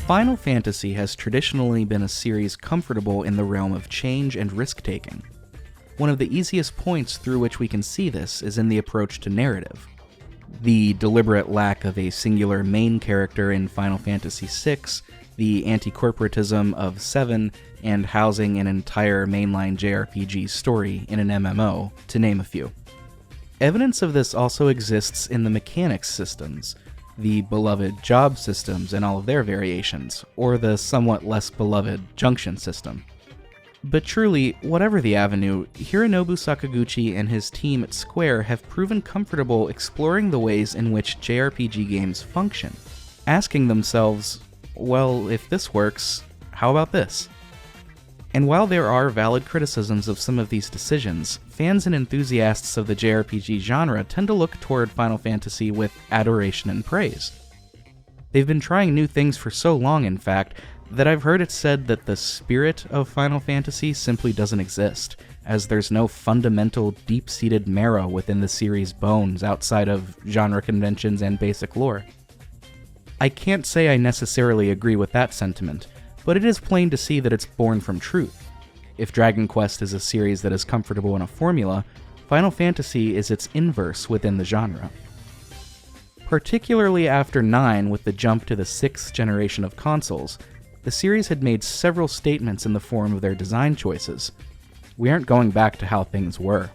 Final Fantasy has traditionally been a series comfortable in the realm of change and risk-taking. One of the easiest points through which we can see this is in the approach to narrative. The deliberate lack of a singular main character in Final Fantasy VI, the anti-corporatism of 7, and housing an entire mainline JRPG story in an MMO, to name a few. Evidence of this also exists in the mechanics systems, the beloved job systems and all of their variations, or the somewhat less beloved junction system. But truly, whatever the avenue, Hironobu Sakaguchi and his team at Square have proven comfortable exploring the ways in which JRPG games function, asking themselves, well, if this works, how about this? And while there are valid criticisms of some of these decisions, fans and enthusiasts of the JRPG genre tend to look toward Final Fantasy with adoration and praise. They've been trying new things for so long, in fact, that I've heard it said that the spirit of Final Fantasy simply doesn't exist, as there's no fundamental, deep-seated marrow within the series' bones outside of genre conventions and basic lore. I can't say I necessarily agree with that sentiment, but it is plain to see that it's born from truth. If Dragon Quest is a series that is comfortable in a formula, Final Fantasy is its inverse within the genre. Particularly after 9 with the jump to the 6th generation of consoles, the series had made several statements in the form of their design choices. We aren't going back to how things were.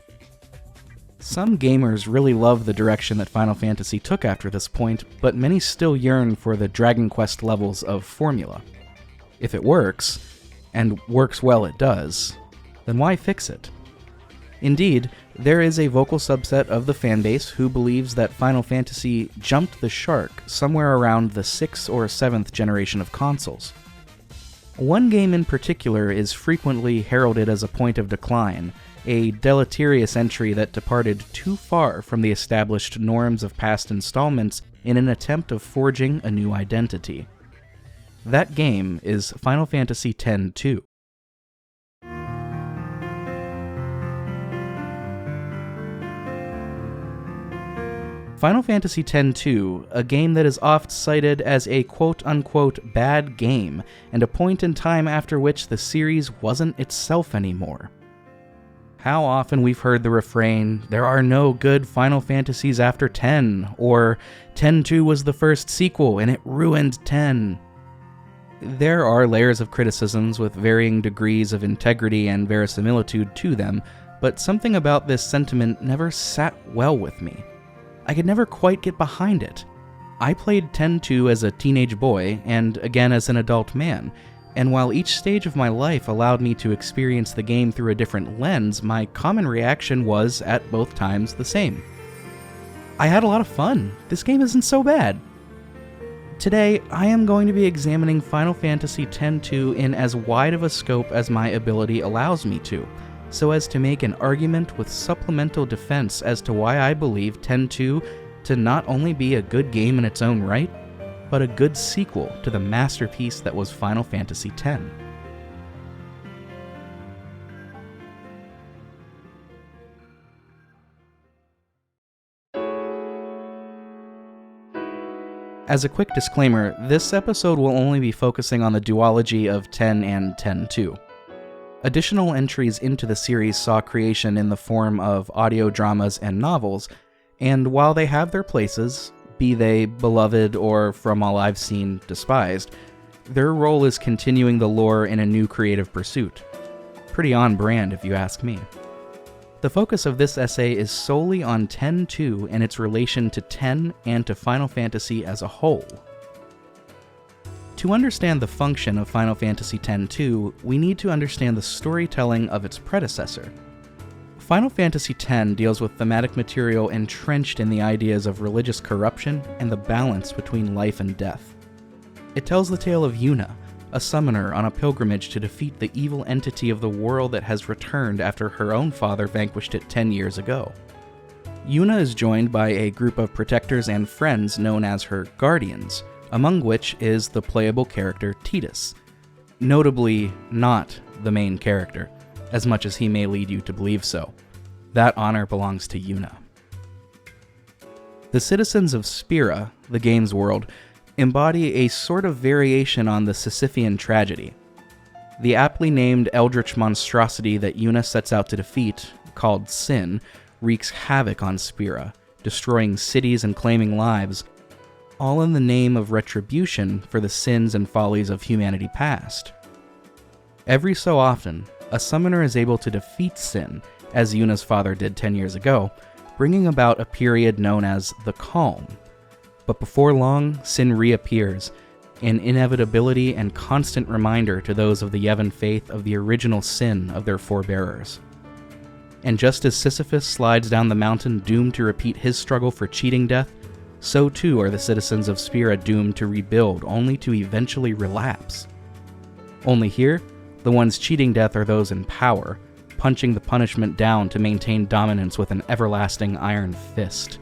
Some gamers really love the direction that Final Fantasy took after this point, but many still yearn for the Dragon Quest levels of formula. If it works, and works well it does, then why fix it? Indeed, there is a vocal subset of the fanbase who believes that Final Fantasy jumped the shark somewhere around the 6th or 7th generation of consoles. One game in particular is frequently heralded as a point of decline, a deleterious entry that departed too far from the established norms of past installments in an attempt of forging a new identity. That game is Final Fantasy X-2. Final Fantasy X-2, a game that is oft cited as a quote-unquote bad game, and a point in time after which the series wasn't itself anymore. How often we've heard the refrain, "There are no good Final Fantasies after 10," or "X-2 was the first sequel and it ruined 10." There are layers of criticisms with varying degrees of integrity and verisimilitude to them, but something about this sentiment never sat well with me. I could never quite get behind it. I played X-2 as a teenage boy, and again as an adult man, and while each stage of my life allowed me to experience the game through a different lens, my common reaction was, at both times, the same. I had a lot of fun. This game isn't so bad. Today, I am going to be examining Final Fantasy X-2 in as wide of a scope as my ability allows me to, so as to make an argument with supplemental defense as to why I believe X-2 to not only be a good game in its own right, but a good sequel to the masterpiece that was Final Fantasy X. As a quick disclaimer, this episode will only be focusing on the duology of 10 and X-2. Additional entries into the series saw creation in the form of audio dramas and novels, and while they have their places, be they beloved or, from all I've seen, despised, their role is continuing the lore in a new creative pursuit. Pretty on brand, if you ask me. The focus of this essay is solely on X-2 and its relation to 10 and to Final Fantasy as a whole. To understand the function of Final Fantasy X-2, we need to understand the storytelling of its predecessor. Final Fantasy X deals with thematic material entrenched in the ideas of religious corruption and the balance between life and death. It tells the tale of Yuna, a summoner on a pilgrimage to defeat the evil entity of the world that has returned after her own father vanquished it 10 years ago. Yuna is joined by a group of protectors and friends known as her guardians, among which is the playable character Tidus, notably not the main character, as much as he may lead you to believe so. That honor belongs to Yuna. The citizens of Spira, the game's world, embody a sort of variation on the Sisyphean tragedy. The aptly named eldritch monstrosity that Yuna sets out to defeat, called Sin, wreaks havoc on Spira, destroying cities and claiming lives, all in the name of retribution for the sins and follies of humanity past. Every so often, a summoner is able to defeat Sin, as Yuna's father did 10 years ago, bringing about a period known as the Calm. But before long, Sin reappears, an inevitability and constant reminder to those of the Yevon faith of the original sin of their forebearers. And just as Sisyphus slides down the mountain doomed to repeat his struggle for cheating death, so too are the citizens of Spira doomed to rebuild only to eventually relapse. Only here, the ones cheating death are those in power, punching the punishment down to maintain dominance with an everlasting iron fist.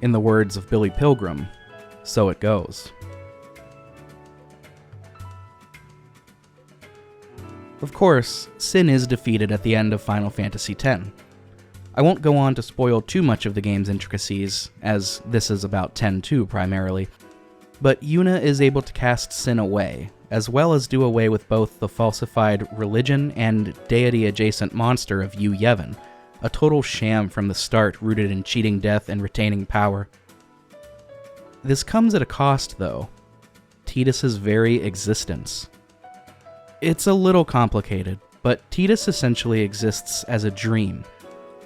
In the words of Billy Pilgrim, so it goes. Of course, Sin is defeated at the end of Final Fantasy X. I won't go on to spoil too much of the game's intricacies, as this is about 10-2 primarily, but Yuna is able to cast Sin away, as well as do away with both the falsified religion and deity-adjacent monster of Yu Yevon, a total sham from the start rooted in cheating death and retaining power. This comes at a cost, though: Tidus's very existence. It's a little complicated, but Tidus essentially exists as a dream,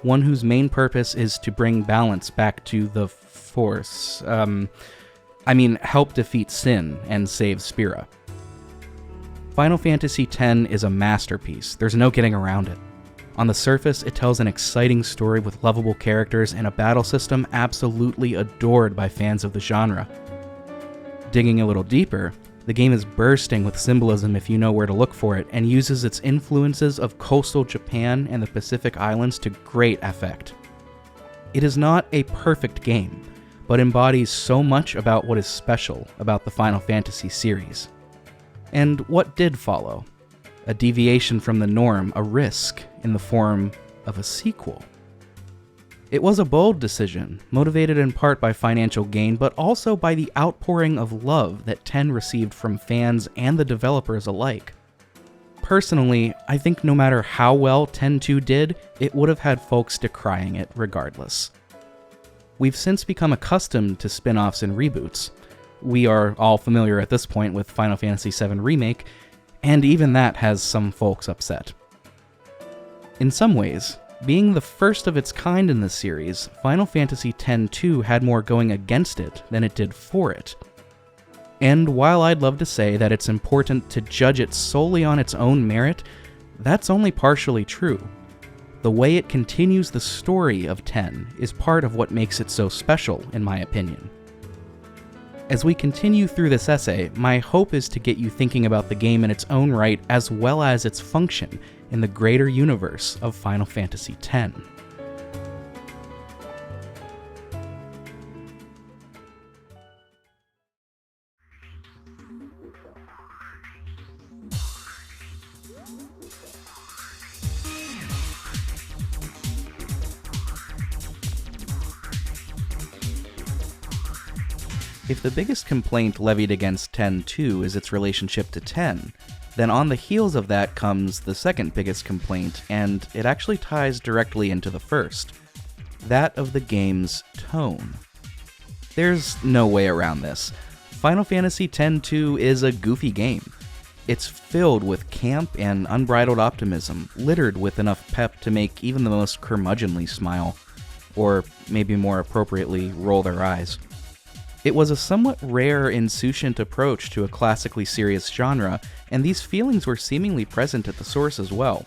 one whose main purpose is to bring balance back to the Force. Help defeat Sin and save Spira. Final Fantasy X is a masterpiece, there's no getting around it. On the surface, it tells an exciting story with lovable characters and a battle system absolutely adored by fans of the genre. Digging a little deeper, the game is bursting with symbolism if you know where to look for it, and uses its influences of coastal Japan and the Pacific Islands to great effect. It is not a perfect game, but embodies so much about what is special about the Final Fantasy series. And what did follow? A deviation from the norm, a risk, in the form of a sequel. It was a bold decision, motivated in part by financial gain, but also by the outpouring of love that 10 received from fans and the developers alike. Personally, I think no matter how well 10-2 did, it would have had folks decrying it regardless. We've since become accustomed to spin-offs and reboots. We are all familiar at this point with Final Fantasy VII Remake, and even that has some folks upset. In some ways, being the first of its kind in the series, Final Fantasy X-2 had more going against it than it did for it. And while I'd love to say that it's important to judge it solely on its own merit, that's only partially true. The way it continues the story of 10 is part of what makes it so special, in my opinion. As we continue through this essay, my hope is to get you thinking about the game in its own right as well as its function in the greater universe of Final Fantasy X. If the biggest complaint levied against 10-2 is its relationship to 10, then on the heels of that comes the second biggest complaint, and it actually ties directly into the first, that of the game's tone. There's no way around this. Final Fantasy X-2 is a goofy game. It's filled with camp and unbridled optimism, littered with enough pep to make even the most curmudgeonly smile, or maybe more appropriately, roll their eyes. It was a somewhat rare, insouciant approach to a classically serious genre, and these feelings were seemingly present at the source as well.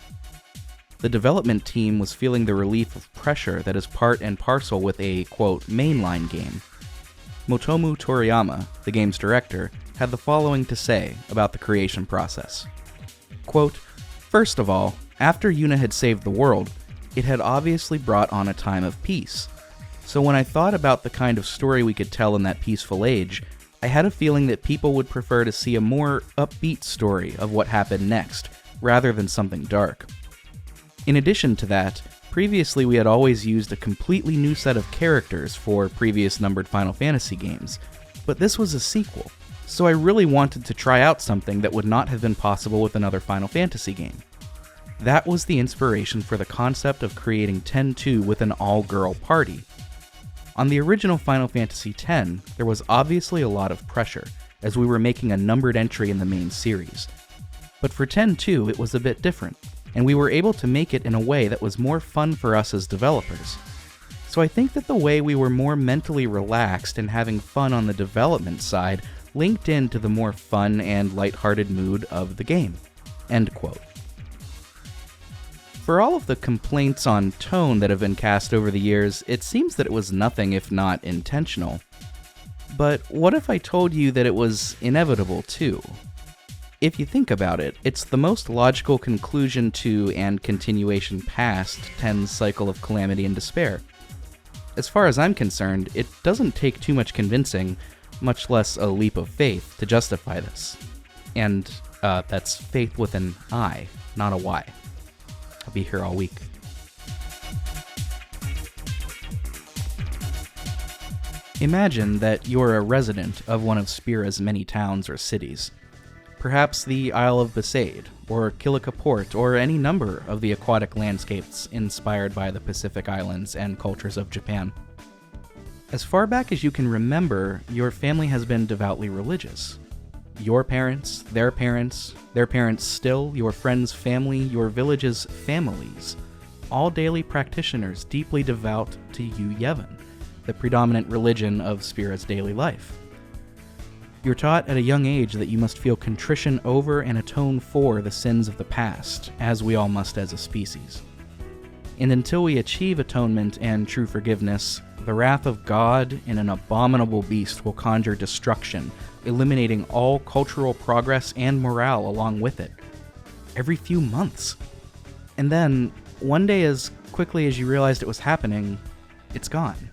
The development team was feeling the relief of pressure that is part and parcel with a, quote, mainline game. Motomu Toriyama, the game's director, had the following to say about the creation process. Quote, "First of all, after Yuna had saved the world, it had obviously brought on a time of peace. So when I thought about the kind of story we could tell in that peaceful age, I had a feeling that people would prefer to see a more upbeat story of what happened next, rather than something dark. In addition to that, previously we had always used a completely new set of characters for previous numbered Final Fantasy games, but this was a sequel, So I really wanted to try out something that would not have been possible with another Final Fantasy game. That was the inspiration for the concept of creating 10-2 with an all-girl party. On the original Final Fantasy X, there was obviously a lot of pressure, as we were making a numbered entry in the main series. But for 10-2, it was a bit different, and we were able to make it in a way that was more fun for us as developers. So I think that the way we were more mentally relaxed and having fun on the development side linked into the more fun and lighthearted mood of the game. End quote. For all of the complaints on tone that have been cast over the years, it seems that it was nothing if not intentional. But what if I told you that it was inevitable too? If you think about it, it's the most logical conclusion to and continuation past 10's cycle of calamity and despair. As far as I'm concerned, it doesn't take too much convincing, much less a leap of faith, to justify this. And that's faith with an I, not a Y. I'll be here all week. Imagine that you're a resident of one of Spira's many towns or cities. Perhaps the Isle of Besaid, or Kilika Port, or any number of the aquatic landscapes inspired by the Pacific Islands and cultures of Japan. As far back as you can remember, your family has been devoutly religious. Your parents, their parents still, your friends' family, your village's families, all daily practitioners deeply devout to Yu Yevon, the predominant religion of Spira's daily life. You're taught at a young age that you must feel contrition over and atone for the sins of the past, as we all must as a species. And until we achieve atonement and true forgiveness, the wrath of God in an abominable beast will conjure destruction, eliminating all cultural progress and morale along with it. Every few months. And then, one day as quickly as you realized it was happening, it's gone.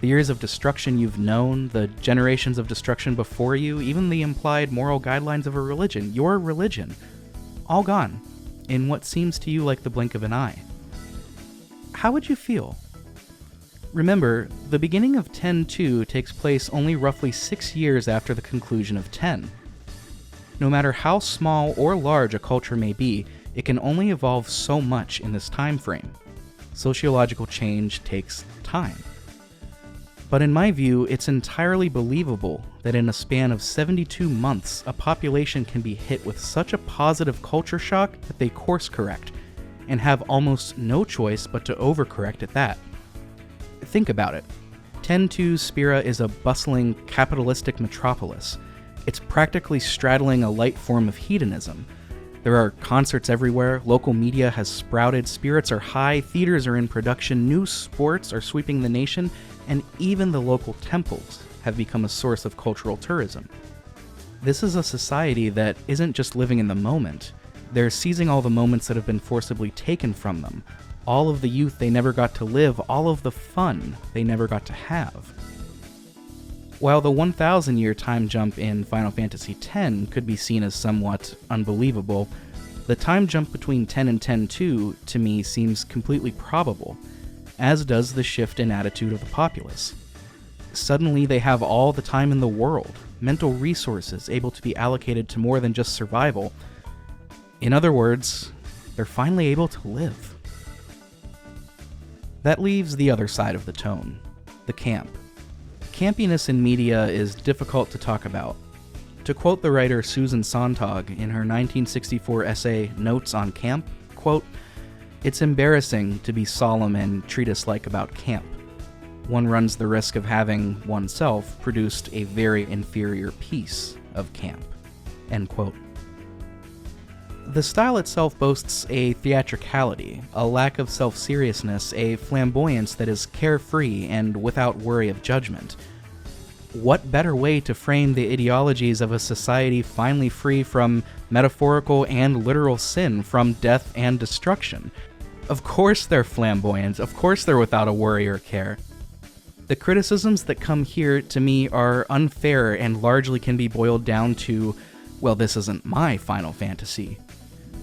The years of destruction you've known, the generations of destruction before you, even the implied moral guidelines of a religion, your religion, all gone, in what seems to you like the blink of an eye. How would you feel? Remember, the beginning of 10-2 takes place only roughly 6 years after the conclusion of 10. No matter how small or large a culture may be, it can only evolve so much in this time frame. Sociological change takes time. But in my view, it's entirely believable that in a span of 72 months, a population can be hit with such a positive culture shock that they course correct, and have almost no choice but to overcorrect at that. Think about it. 10-2 Spira is a bustling, capitalistic metropolis. It's practically straddling a light form of hedonism. There are concerts everywhere, local media has sprouted, spirits are high, theaters are in production, new sports are sweeping the nation, and even the local temples have become a source of cultural tourism. This is a society that isn't just living in the moment. They're seizing all the moments that have been forcibly taken from them, all of the youth they never got to live, all of the fun they never got to have. While the 1,000-year time jump in Final Fantasy X could be seen as somewhat unbelievable, the time jump between 10 and 10-2 to me seems completely probable, as does the shift in attitude of the populace. Suddenly they have all the time in the world, mental resources able to be allocated to more than just survival. In other words, they're finally able to live. That leaves the other side of the tone, the camp. Campiness in media is difficult to talk about. To quote the writer Susan Sontag in her 1964 essay Notes on Camp, quote, "It's embarrassing to be solemn and treat us like about camp. One runs the risk of having oneself produced a very inferior piece of camp." End quote. The style itself boasts a theatricality, a lack of self-seriousness, a flamboyance that is carefree and without worry of judgment. What better way to frame the ideologies of a society finally free from metaphorical and literal sin, from death and destruction? Of course they're flamboyant, of course they're without a worry or care. The criticisms that come here to me are unfair and largely can be boiled down to, well, this isn't my Final Fantasy.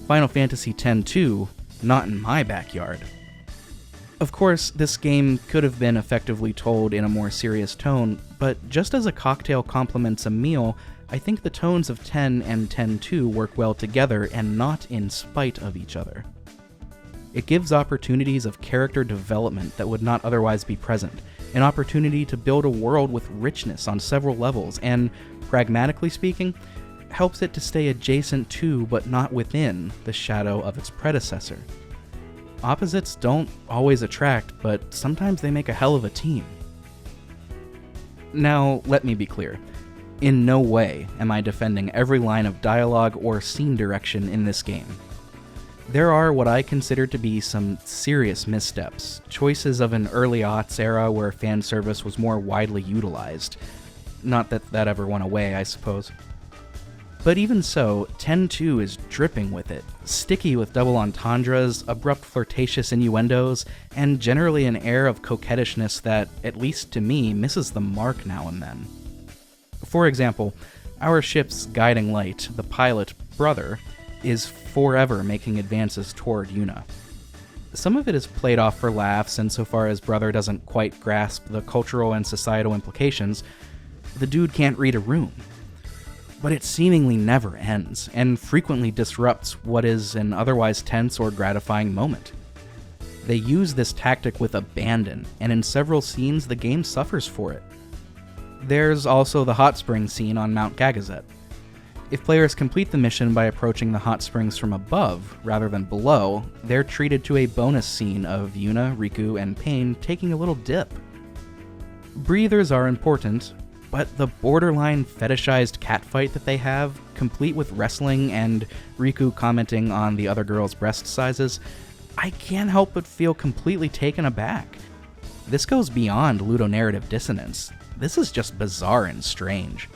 Final Fantasy X-2, not in my backyard. Of course, this game could have been effectively told in a more serious tone, but just as a cocktail complements a meal, I think the tones of 10 and 10-2 work well together and not in spite of each other. It gives opportunities of character development that would not otherwise be present, an opportunity to build a world with richness on several levels, and, pragmatically speaking, helps it to stay adjacent to but not within the shadow of its predecessor. Opposites don't always attract, but sometimes they make a hell of a team. Now, let me be clear. In no way am I defending every line of dialogue or scene direction in this game. There are what I consider to be some serious missteps, choices of an early aughts era where fan service was more widely utilized. Not that that ever went away, I suppose. But even so, 10-2 is dripping with it, sticky with double entendres, abrupt flirtatious innuendos, and generally an air of coquettishness that, at least to me, misses the mark now and then. For example, our ship's guiding light, the pilot, Brother, is forever making advances toward Yuna. Some of it is played off for laughs insofar as Brother doesn't quite grasp the cultural and societal implications. The dude can't read a room. But it seemingly never ends, and frequently disrupts what is an otherwise tense or gratifying moment. They use this tactic with abandon, and in several scenes the game suffers for it. There's also the hot spring scene on Mount Gagazet. If players complete the mission by approaching the hot springs from above, rather than below, they're treated to a bonus scene of Yuna, Rikku, and Paine taking a little dip. Breathers are important, but the borderline fetishized catfight that they have, complete with wrestling and Rikku commenting on the other girl's breast sizes, I can't help but feel completely taken aback. This goes beyond ludonarrative dissonance. This is just bizarre and strange.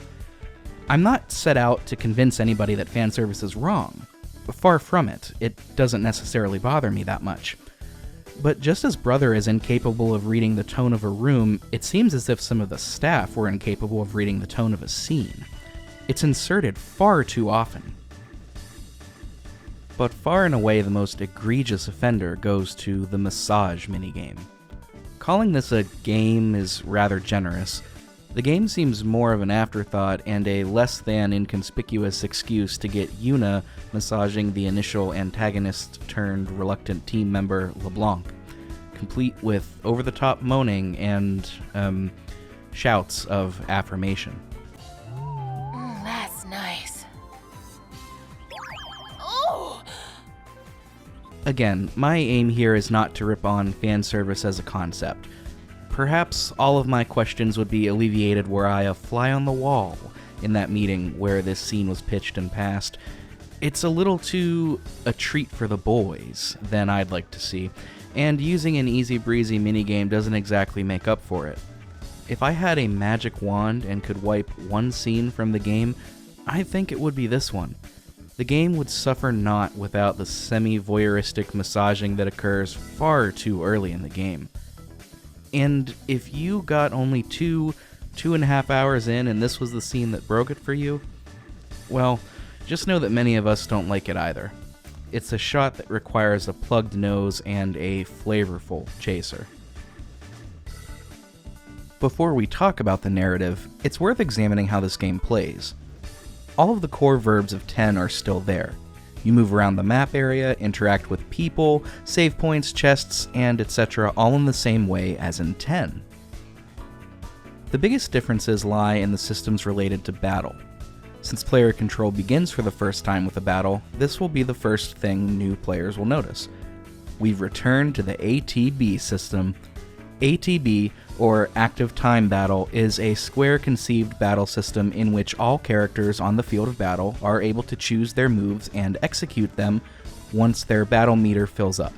I'm not set out to convince anybody that fanservice is wrong. Far from it. It doesn't necessarily bother me that much. But just as Brother is incapable of reading the tone of a room, it seems as if some of the staff were incapable of reading the tone of a scene. It's inserted far too often. But far and away the most egregious offender goes to the massage minigame. Calling this a game is rather generous. The game seems more of an afterthought and a less than inconspicuous excuse to get Yuna massaging the initial antagonist-turned-reluctant team member LeBlanc, complete with over-the-top moaning and, shouts of affirmation. That's nice. Oh! Again, my aim here is not to rip on fan service as a concept. Perhaps all of my questions would be alleviated were I a fly on the wall in that meeting where this scene was pitched and passed. It's a little too a treat for the boys than I'd like to see, and using an easy-breezy minigame doesn't exactly make up for it. If I had a magic wand and could wipe one scene from the game, I think it would be this one. The game would suffer not without the semi-voyeuristic massaging that occurs far too early in the game. And if you got only 2.5 hours in and this was the scene that broke it for you, well, just know that many of us don't like it either. It's a shot that requires a plugged nose and a flavorful chaser. Before we talk about the narrative, it's worth examining how this game plays. All of the core verbs of 10 are still there. You move around the map area, interact with people, save points, chests, and etc. all in the same way as in 10. The biggest differences lie in the systems related to battle. Since player control begins for the first time with a battle, this will be the first thing new players will notice. We've returned to the ATB system. ATB, or Active Time Battle, is a Square-conceived battle system in which all characters on the field of battle are able to choose their moves and execute them once their battle meter fills up.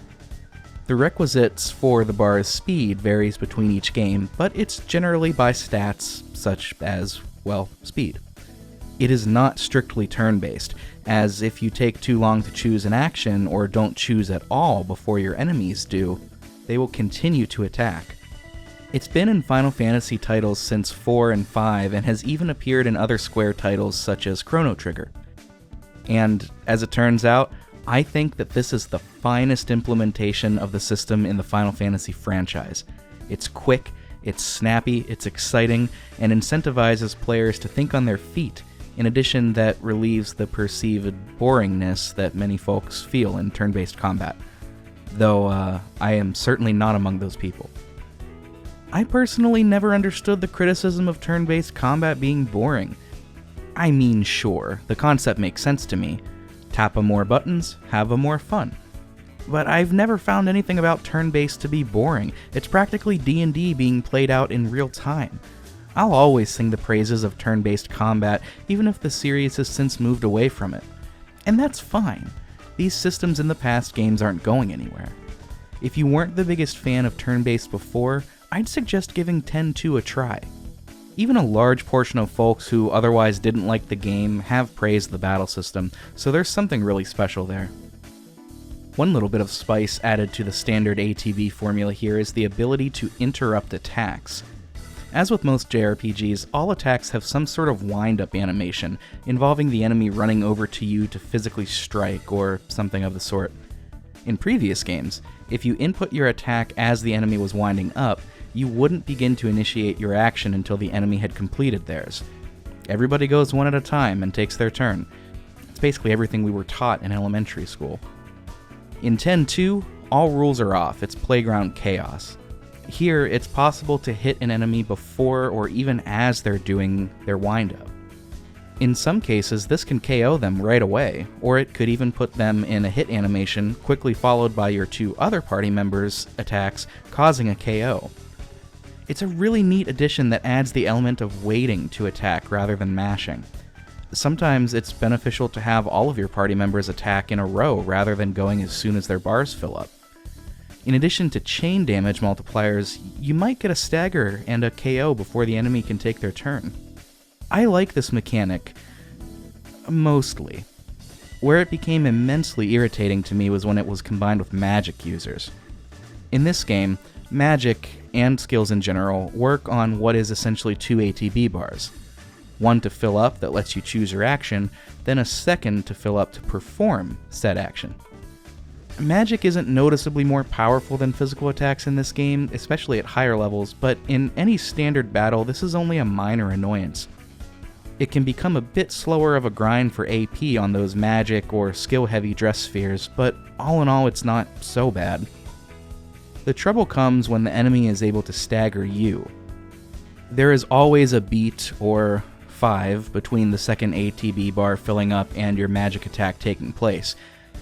The requisites for the bar's speed varies between each game, but it's generally by stats such as, well, speed. It is not strictly turn-based, as if you take too long to choose an action or don't choose at all before your enemies do, they will continue to attack. It's been in Final Fantasy titles since 4 and 5 and has even appeared in other Square titles such as Chrono Trigger. And, as it turns out, I think that this is the finest implementation of the system in the Final Fantasy franchise. It's quick, it's snappy, it's exciting, and incentivizes players to think on their feet. In addition, that relieves the perceived boringness that many folks feel in turn-based combat. Though, I am certainly not among those people. I personally never understood the criticism of turn-based combat being boring. I mean, sure, the concept makes sense to me. Tap a more buttons, have a more fun. But I've never found anything about turn-based to be boring. It's practically D&D being played out in real time. I'll always sing the praises of turn-based combat, even if the series has since moved away from it. And that's fine. These systems in the past games aren't going anywhere. If you weren't the biggest fan of turn-based before, I'd suggest giving 10-2 a try. Even a large portion of folks who otherwise didn't like the game have praised the battle system, so there's something really special there. One little bit of spice added to the standard ATB formula here is the ability to interrupt attacks. As with most JRPGs, all attacks have some sort of wind-up animation, involving the enemy running over to you to physically strike, or something of the sort. In previous games, if you input your attack as the enemy was winding up, you wouldn't begin to initiate your action until the enemy had completed theirs. Everybody goes one at a time and takes their turn. It's basically everything we were taught in elementary school. In 10-2, all rules are off, it's playground chaos. Here, it's possible to hit an enemy before or even as they're doing their wind-up. In some cases, this can KO them right away, or it could even put them in a hit animation, quickly followed by your two other party members' attacks, causing a KO. It's a really neat addition that adds the element of waiting to attack rather than mashing. Sometimes it's beneficial to have all of your party members attack in a row rather than going as soon as their bars fill up. In addition to chain damage multipliers, you might get a stagger and a KO before the enemy can take their turn. I like this mechanic, mostly. Where it became immensely irritating to me was when it was combined with magic users. In this game, magic, and skills in general, work on what is essentially two ATB bars. One to fill up that lets you choose your action, then a second to fill up to perform said action. Magic isn't noticeably more powerful than physical attacks in this game, especially at higher levels, but in any standard battle, this is only a minor annoyance. It can become a bit slower of a grind for AP on those magic or skill-heavy dress spheres, but all in all, it's not so bad. The trouble comes when the enemy is able to stagger you. There is always a beat, or 5, between the second ATB bar filling up and your magic attack taking place,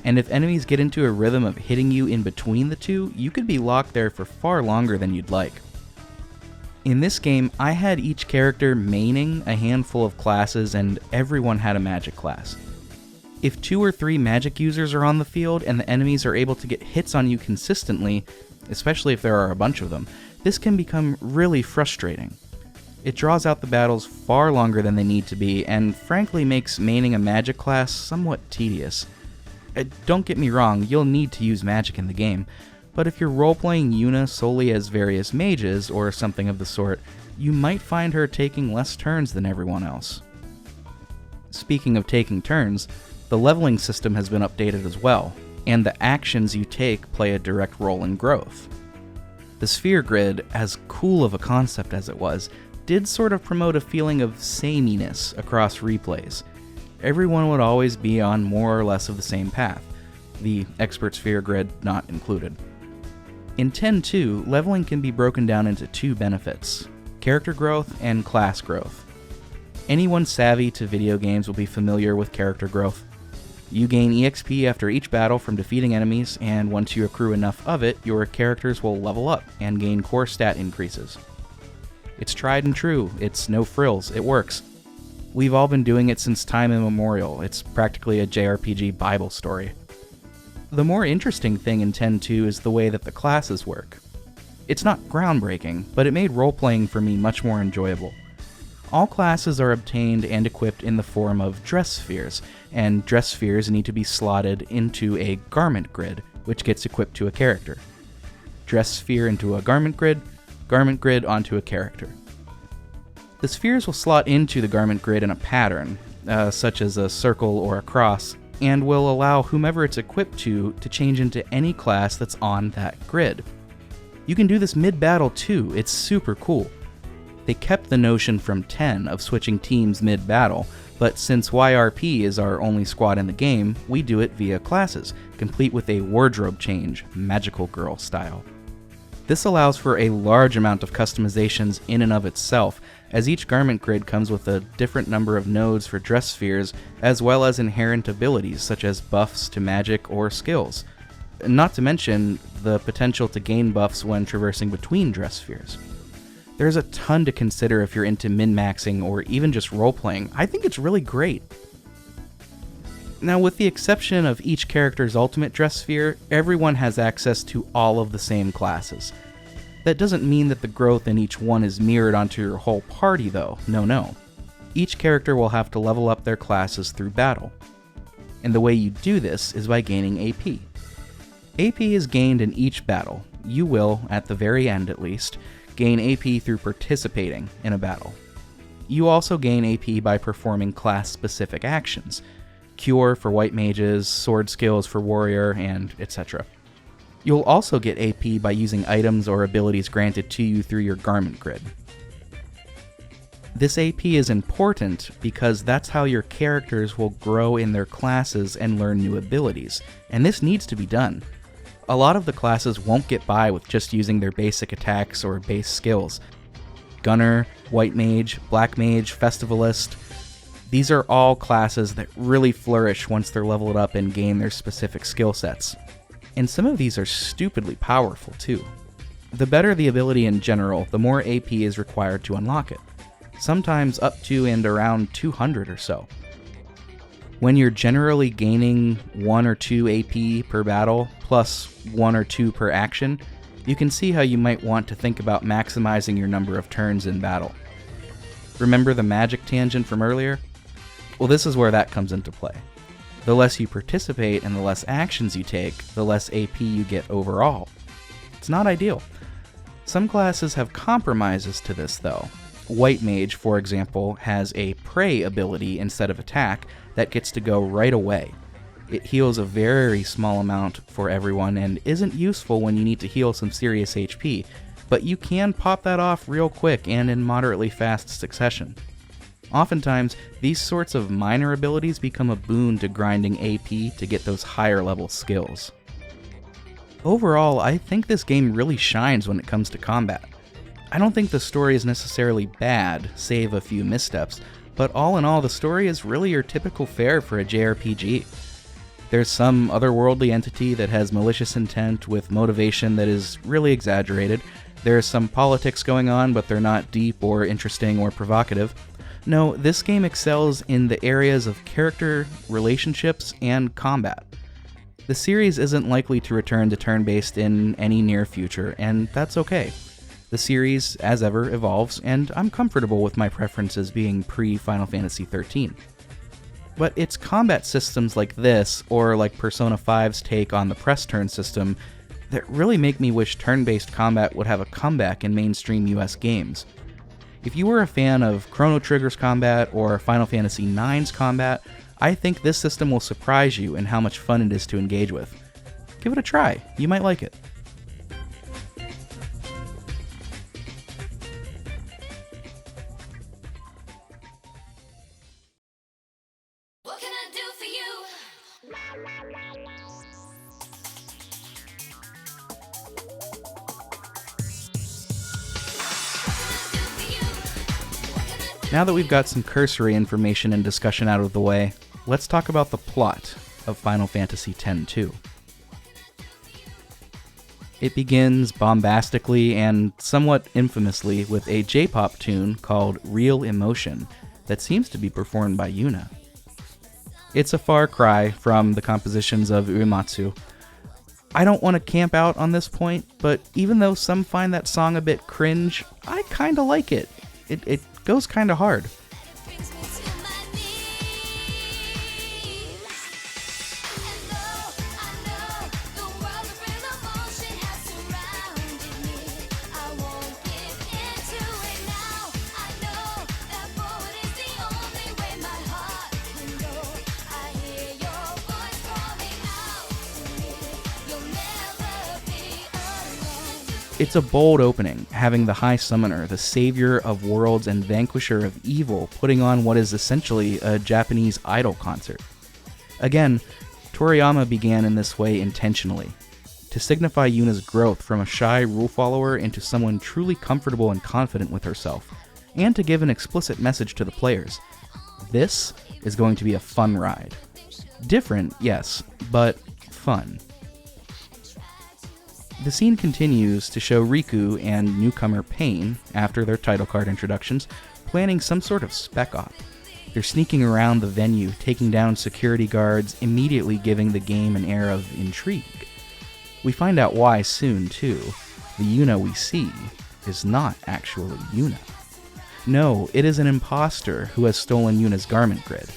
and if enemies get into a rhythm of hitting you in between the two, you could be locked there for far longer than you'd like. In this game, I had each character maining a handful of classes, and everyone had a magic class. If 2 or 3 magic users are on the field and the enemies are able to get hits on you consistently, especially if there are a bunch of them, this can become really frustrating. It draws out the battles far longer than they need to be, and frankly makes maining a magic class somewhat tedious. Don't get me wrong, you'll need to use magic in the game, but if you're role-playing Yuna solely as various mages or something of the sort, you might find her taking less turns than everyone else. Speaking of taking turns, the leveling system has been updated as well, and the actions you take play a direct role in growth. The sphere grid, as cool of a concept as it was, did sort of promote a feeling of sameness across replays. Everyone would always be on more or less of the same path, the expert sphere grid not included. In 10.2, leveling can be broken down into 2 benefits, character growth and class growth. Anyone savvy to video games will be familiar with character growth. You gain EXP after each battle from defeating enemies, and once you accrue enough of it, your characters will level up and gain core stat increases. It's tried and true, it's no frills, it works. We've all been doing it since time immemorial, it's practically a JRPG Bible story. The more interesting thing in 10.2 is the way that the classes work. It's not groundbreaking, but it made role-playing for me much more enjoyable. All classes are obtained and equipped in the form of dress spheres, and dress spheres need to be slotted into a garment grid, which gets equipped to a character. Dress sphere into a garment grid onto a character. The spheres will slot into the garment grid in a pattern, such as a circle or a cross, and will allow whomever it's equipped to change into any class that's on that grid. You can do this mid-battle too, it's super cool. They kept the notion from 10 of switching teams mid-battle, but since YRP is our only squad in the game, we do it via classes, complete with a wardrobe change, magical girl style. This allows for a large amount of customizations in and of itself, as each garment grid comes with a different number of nodes for dress spheres, as well as inherent abilities such as buffs to magic or skills. Not to mention the potential to gain buffs when traversing between dress spheres. There's a ton to consider if you're into min-maxing or even just role-playing. I think it's really great. Now, with the exception of each character's ultimate dress sphere, everyone has access to all of the same classes. That doesn't mean that the growth in each one is mirrored onto your whole party though, no. Each character will have to level up their classes through battle. And the way you do this is by gaining AP. AP is gained in each battle. You will, at the very end at least, gain AP through participating in a battle. You also gain AP by performing class-specific actions. Cure for white mages, sword skills for warrior, and etc. You'll also get AP by using items or abilities granted to you through your garment grid. This AP is important because that's how your characters will grow in their classes and learn new abilities, and this needs to be done. A lot of the classes won't get by with just using their basic attacks or base skills. Gunner, White Mage, Black Mage, Festivalist, these are all classes that really flourish once they're leveled up and gain their specific skill sets. And some of these are stupidly powerful too. The better the ability in general, the more AP is required to unlock it. Sometimes up to and around 200 or so. When you're generally gaining 1 or 2 AP per battle, plus 1 or 2 per action, you can see how you might want to think about maximizing your number of turns in battle. Remember the magic tangent from earlier? Well, this is where that comes into play. The less you participate and the less actions you take, the less AP you get overall. It's not ideal. Some classes have compromises to this though. White Mage, for example, has a pray ability instead of attack that gets to go right away. It heals a very small amount for everyone and isn't useful when you need to heal some serious HP, but you can pop that off real quick and in moderately fast succession. Oftentimes, these sorts of minor abilities become a boon to grinding AP to get those higher level skills. Overall, I think this game really shines when it comes to combat. I don't think the story is necessarily bad, save a few missteps, but all in all, the story is really your typical fare for a JRPG. There's some otherworldly entity that has malicious intent with motivation that is really exaggerated. There's some politics going on, but they're not deep or interesting or provocative. No, this game excels in the areas of character, relationships, and combat. The series isn't likely to return to turn-based in any near future, and that's okay. The series, as ever, evolves, and I'm comfortable with my preferences being pre-Final Fantasy XIII. But it's combat systems like this, or like Persona 5's take on the press turn system, that really make me wish turn-based combat would have a comeback in mainstream US games. If you were a fan of Chrono Trigger's combat or Final Fantasy IX's combat, I think this system will surprise you in how much fun it is to engage with. Give it a try, you might like it. What can I do for you? Now that we've got some cursory information and discussion out of the way, let's talk about the plot of Final Fantasy X-2. It begins bombastically and somewhat infamously with a J-pop tune called Real Emotion that seems to be performed by Yuna. It's a far cry from the compositions of Uematsu. I don't want to camp out on this point, but even though some find that song a bit cringe, I kinda like it. It goes kinda hard. It's a bold opening, having the High Summoner, the savior of worlds and vanquisher of evil, putting on what is essentially a Japanese idol concert. Again, Toriyama began in this way intentionally, to signify Yuna's growth from a shy rule follower into someone truly comfortable and confident with herself, and to give an explicit message to the players. This is going to be a fun ride. Different, yes, but fun. The scene continues to show Rikku and newcomer Paine, after their title card introductions, planning some sort of spec op. They're sneaking around the venue, taking down security guards, immediately giving the game an air of intrigue. We find out why soon, too. The Yuna we see is not actually Yuna. No, it is an imposter who has stolen Yuna's garment grid.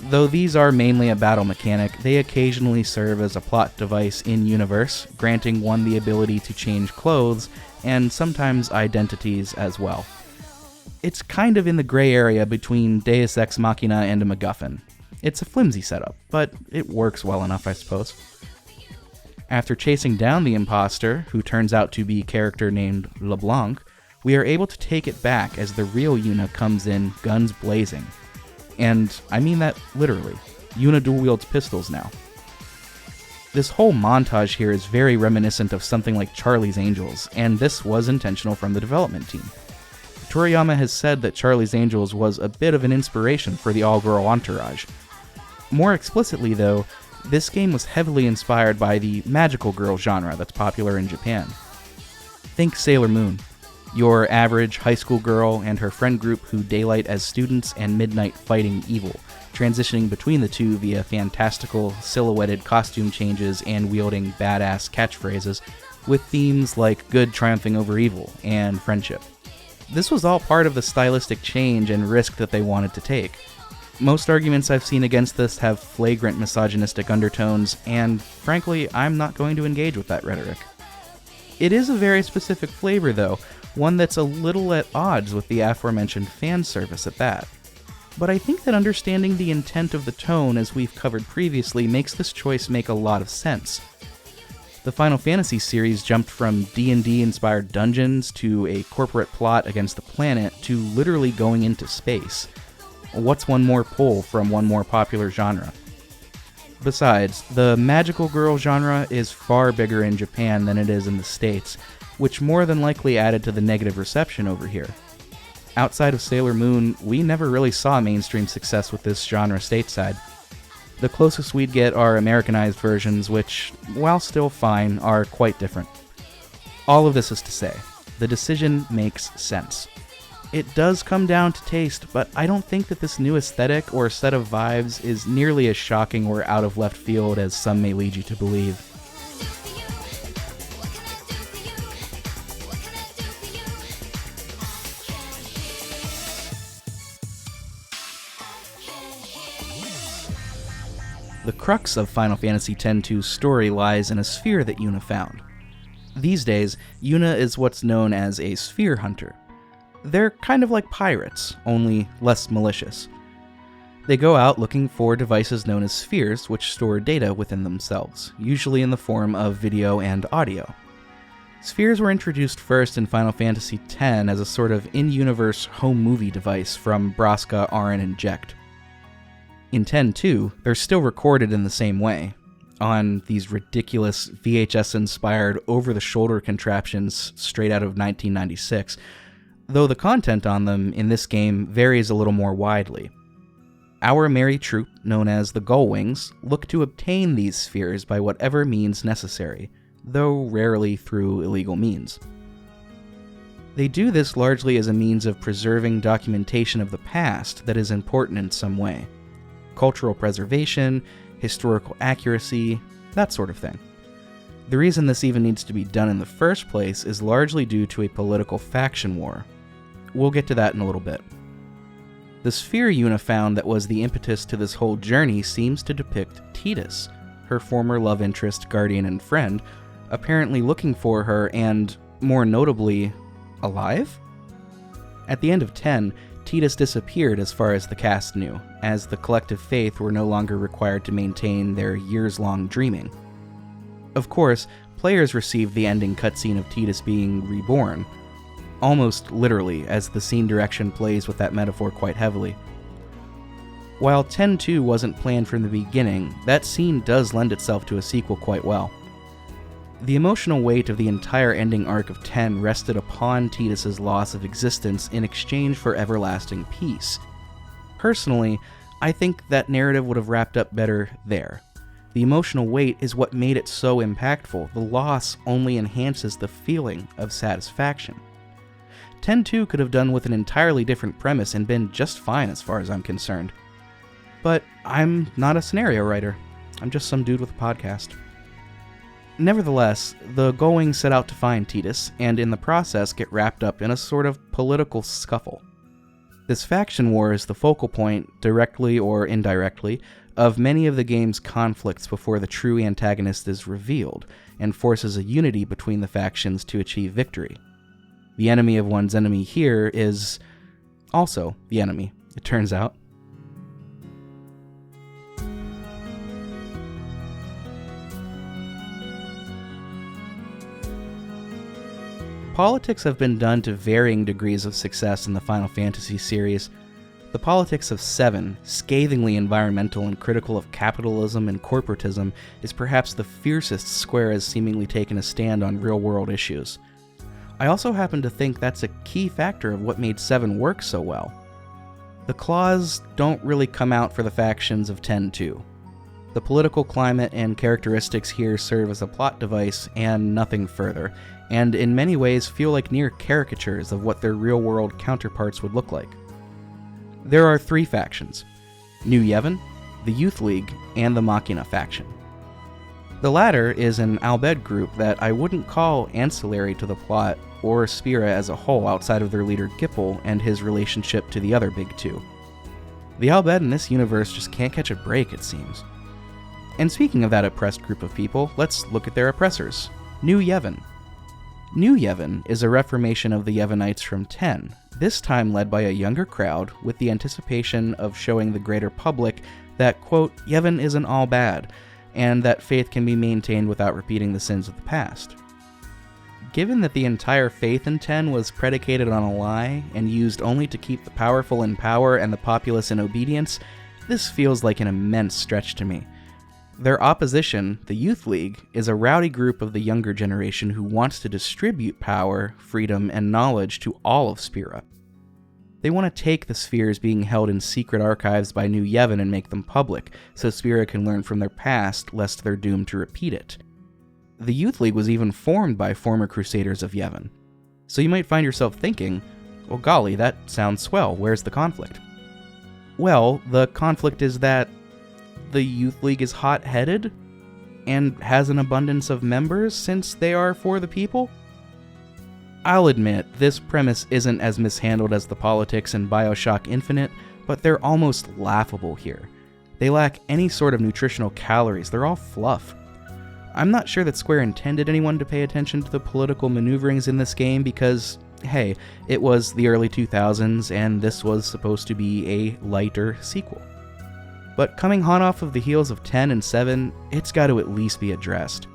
Though these are mainly a battle mechanic, they occasionally serve as a plot device in-universe, granting one the ability to change clothes, and sometimes identities as well. It's kind of in the gray area between Deus Ex Machina and a MacGuffin. It's a flimsy setup, but it works well enough, I suppose. After chasing down the imposter, who turns out to be a character named LeBlanc, we are able to take it back as the real Yuna comes in, guns blazing. And I mean that literally. Yuna dual wields pistols now. This whole montage here is very reminiscent of something like Charlie's Angels, and this was intentional from the development team. Toriyama has said that Charlie's Angels was a bit of an inspiration for the all-girl entourage. More explicitly, though, this game was heavily inspired by the magical girl genre that's popular in Japan. Think Sailor Moon. Your average high school girl and her friend group who daylight as students and midnight fighting evil, transitioning between the two via fantastical, silhouetted costume changes and wielding badass catchphrases, with themes like good triumphing over evil and friendship. This was all part of the stylistic change and risk that they wanted to take. Most arguments I've seen against this have flagrant misogynistic undertones, and frankly, I'm not going to engage with that rhetoric. It is a very specific flavor, though, one that's a little at odds with the aforementioned fan service at that. But I think that understanding the intent of the tone, as we've covered previously, makes this choice make a lot of sense. The Final Fantasy series jumped from D&D inspired dungeons to a corporate plot against the planet to literally going into space. What's one more pull from one more popular genre? Besides, the magical girl genre is far bigger in Japan than it is in the States, which more than likely added to the negative reception over here. Outside of Sailor Moon, we never really saw mainstream success with this genre stateside. The closest we'd get are Americanized versions, which, while still fine, are quite different. All of this is to say, the decision makes sense. It does come down to taste, but I don't think that this new aesthetic or set of vibes is nearly as shocking or out of left field as some may lead you to believe. The crux of Final Fantasy X-2's story lies in a sphere that Yuna found. These days, Yuna is what's known as a sphere hunter. They're kind of like pirates, only less malicious. They go out looking for devices known as spheres, which store data within themselves, usually in the form of video and audio. Spheres were introduced first in Final Fantasy X as a sort of in-universe home movie device from Braska, Auron, and Jecht. In X-2, they're still recorded in the same way, on these ridiculous VHS-inspired over-the-shoulder contraptions straight out of 1996, though the content on them in this game varies a little more widely. Our merry troupe, known as the Gullwings, look to obtain these spheres by whatever means necessary, though rarely through illegal means. They do this largely as a means of preserving documentation of the past that is important in some way. Cultural preservation, historical accuracy, that sort of thing. The reason this even needs to be done in the first place is largely due to a political faction war. We'll get to that in a little bit. The sphere Yuna found that was the impetus to this whole journey seems to depict Tidus, her former love interest, guardian, and friend, apparently looking for her and, more notably, alive? At the end of 10, Tidus disappeared as far as the cast knew, as the collective faith were no longer required to maintain their years-long dreaming. Of course, players received the ending cutscene of Tidus being reborn, almost literally, as the scene direction plays with that metaphor quite heavily. While 10-2 wasn't planned from the beginning, that scene does lend itself to a sequel quite well. The emotional weight of the entire ending arc of 10 rested upon Tidus' loss of existence in exchange for everlasting peace. Personally, I think that narrative would have wrapped up better there. The emotional weight is what made it so impactful. The loss only enhances the feeling of satisfaction. 10-2 could have done with an entirely different premise and been just fine as far as I'm concerned. But I'm not a scenario writer. I'm just some dude with a podcast. Nevertheless, the Going set out to find Tidus, and in the process get wrapped up in a sort of political scuffle. This faction war is the focal point, directly or indirectly, of many of the game's conflicts before the true antagonist is revealed, and forces a unity between the factions to achieve victory. The enemy of one's enemy here is also the enemy, it turns out. Politics have been done to varying degrees of success in the Final Fantasy series. The politics of 7, scathingly environmental and critical of capitalism and corporatism, is perhaps the fiercest Square has seemingly taken a stand on real-world issues. I also happen to think that's a key factor of what made 7 work so well. The claws don't really come out for the factions of 10-2. The political climate and characteristics here serve as a plot device and nothing further, and in many ways feel like near caricatures of what their real-world counterparts would look like. There are 3 factions: New Yevon, the Youth League, and the Machina faction. The latter is an Albed group that I wouldn't call ancillary to the plot or Spira as a whole outside of their leader Gippel and his relationship to the other big two. The Albed in this universe just can't catch a break, it seems. And speaking of that oppressed group of people, let's look at their oppressors, New Yevon. New Yevon is a reformation of the Yevonites from 10, this time led by a younger crowd with the anticipation of showing the greater public that, quote, Yevon isn't all bad, and that faith can be maintained without repeating the sins of the past. Given that the entire faith in 10 was predicated on a lie and used only to keep the powerful in power and the populace in obedience, this feels like an immense stretch to me. Their opposition, the Youth League, is a rowdy group of the younger generation who wants to distribute power, freedom, and knowledge to all of Spira. They want to take the spheres being held in secret archives by New Yevon and make them public, so Spira can learn from their past, lest they're doomed to repeat it. The Youth League was even formed by former Crusaders of Yevon. So you might find yourself thinking, well golly, that sounds swell, where's the conflict? Well, the conflict is that the Youth League is hot-headed and has an abundance of members since they are for the people? I'll admit, this premise isn't as mishandled as the politics in BioShock Infinite, but they're almost laughable here. They lack any sort of nutritional calories, they're all fluff. I'm not sure that Square intended anyone to pay attention to the political maneuverings in this game because, hey, it was the early 2000s and this was supposed to be a lighter sequel. But coming hot off of the heels of 10 and 7, it's got to at least be addressed.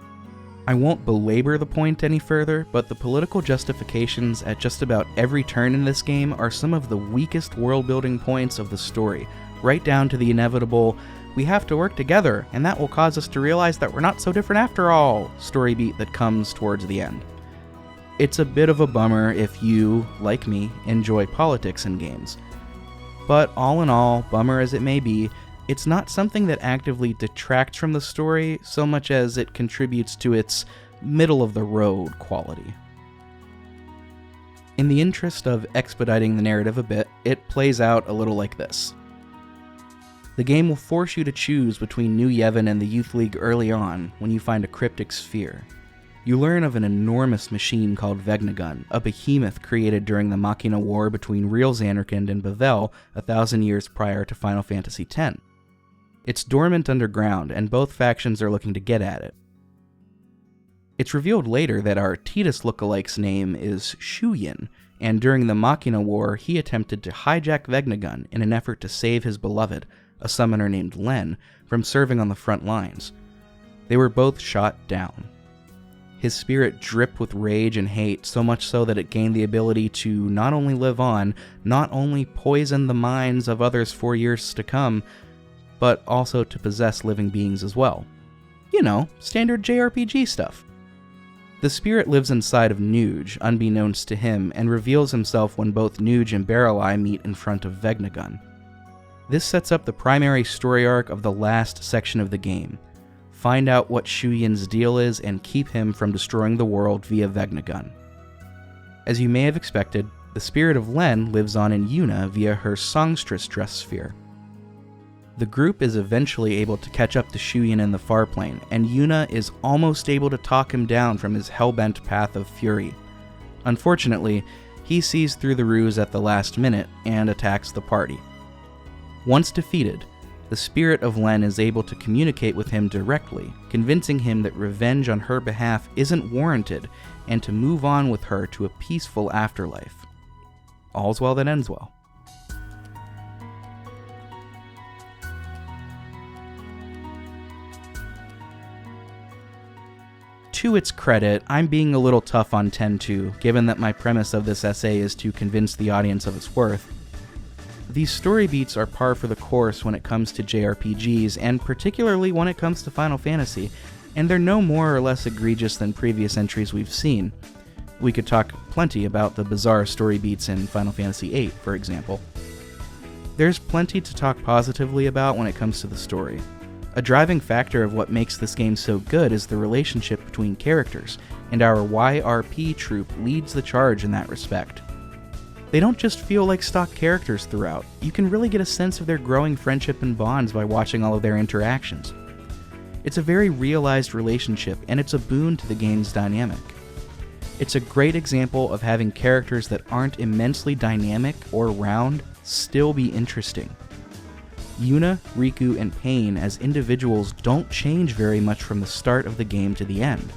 I won't belabor the point any further, but the political justifications at just about every turn in this game are some of the weakest world-building points of the story, right down to the inevitable, we have to work together, and that will cause us to realize that we're not so different after all, story beat that comes towards the end. It's a bit of a bummer if you, like me, enjoy politics in games. But all in all, bummer as it may be, it's not something that actively detracts from the story so much as it contributes to its middle-of-the-road quality. In the interest of expediting the narrative a bit, it plays out a little like this. The game will force you to choose between New Yevon and the Youth League early on when you find a cryptic sphere. You learn of an enormous machine called Vegnagun, a behemoth created during the Machina War between real Zanarkand and Bavel 1,000 years prior to Final Fantasy X. It's dormant underground, and both factions are looking to get at it. It's revealed later that our Tidus lookalike's name is Shuyin, and during the Machina War, he attempted to hijack Vegnagun in an effort to save his beloved, a summoner named Len, from serving on the front lines. They were both shot down. His spirit dripped with rage and hate, so much so that it gained the ability to not only live on, not only poison the minds of others for years to come, but also to possess living beings as well. You know, standard JRPG stuff. The spirit lives inside of Nuge, unbeknownst to him, and reveals himself when both Nuge and Barreleye meet in front of Vegnagun. This sets up the primary story arc of the last section of the game. Find out what Shuyin's deal is and keep him from destroying the world via Vegnagun. As you may have expected, the spirit of Len lives on in Yuna via her songstress dress sphere. The group is eventually able to catch up to Shuyin in the far plane, and Yuna is almost able to talk him down from his hellbent path of fury. Unfortunately, he sees through the ruse at the last minute and attacks the party. Once defeated, the spirit of Len is able to communicate with him directly, convincing him that revenge on her behalf isn't warranted and to move on with her to a peaceful afterlife. All's well that ends well. To its credit, I'm being a little tough on 10-2, given that my premise of this essay is to convince the audience of its worth. These story beats are par for the course when it comes to JRPGs, and particularly when it comes to Final Fantasy, and they're no more or less egregious than previous entries we've seen. We could talk plenty about the bizarre story beats in Final Fantasy VIII, for example. There's plenty to talk positively about when it comes to the story. A driving factor of what makes this game so good is the relationship between characters, and our YRP troupe leads the charge in that respect. They don't just feel like stock characters throughout, you can really get a sense of their growing friendship and bonds by watching all of their interactions. It's a very realized relationship, and it's a boon to the game's dynamic. It's a great example of having characters that aren't immensely dynamic or round still be interesting. Yuna, Rikku, and Paine as individuals don't change very much from the start of the game to the end.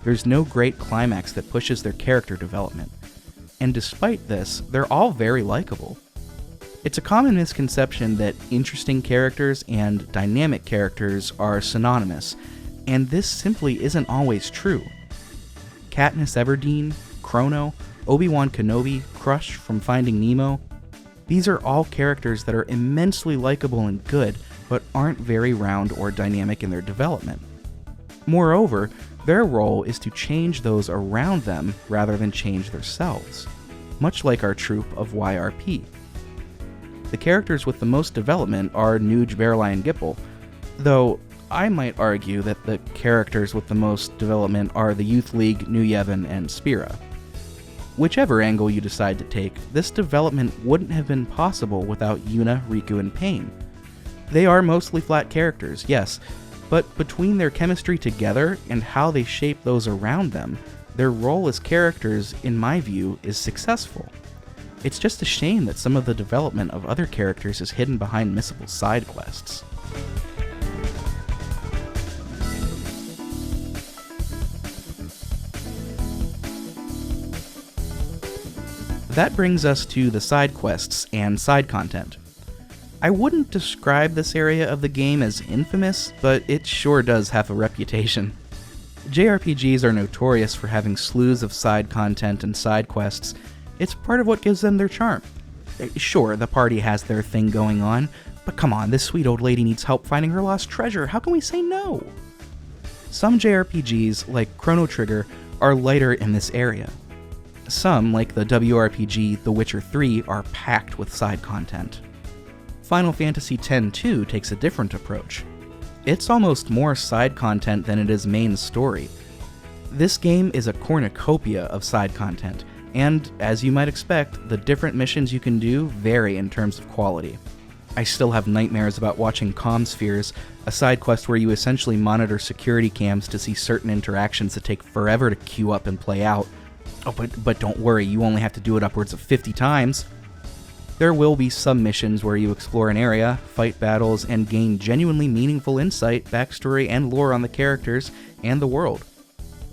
There's no great climax that pushes their character development. And despite this, they're all very likable. It's a common misconception that interesting characters and dynamic characters are synonymous, and this simply isn't always true. Katniss Everdeen, Chrono, Obi-Wan Kenobi, Crush from Finding Nemo, these are all characters that are immensely likable and good, but aren't very round or dynamic in their development. Moreover, their role is to change those around them rather than change themselves, much like our troupe of YRP. The characters with the most development are Nuge, Barreleye, and Gipple, though I might argue that the characters with the most development are the Youth League, New Yevon, and Spira. Whichever angle you decide to take, this development wouldn't have been possible without Yuna, Rikku, and Paine. They are mostly flat characters, yes, but between their chemistry together and how they shape those around them, their role as characters, in my view, is successful. It's just a shame that some of the development of other characters is hidden behind missable side quests. That brings us to the side quests and side content. I wouldn't describe this area of the game as infamous, but it sure does have a reputation. JRPGs are notorious for having slews of side content and side quests. It's part of what gives them their charm. Sure, the party has their thing going on, but come on, this sweet old lady needs help finding her lost treasure. How can we say no? Some JRPGs, like Chrono Trigger, are lighter in this area. Some, like the WRPG The Witcher 3, are packed with side content. Final Fantasy X-2 takes a different approach. It's almost more side content than it is main story. This game is a cornucopia of side content, and, as you might expect, the different missions you can do vary in terms of quality. I still have nightmares about watching Comspheres, a side quest where you essentially monitor security cams to see certain interactions that take forever to queue up and play out. Oh, but don't worry, you only have to do it upwards of 50 times. There will be some missions where you explore an area, fight battles, and gain genuinely meaningful insight, backstory, and lore on the characters and the world.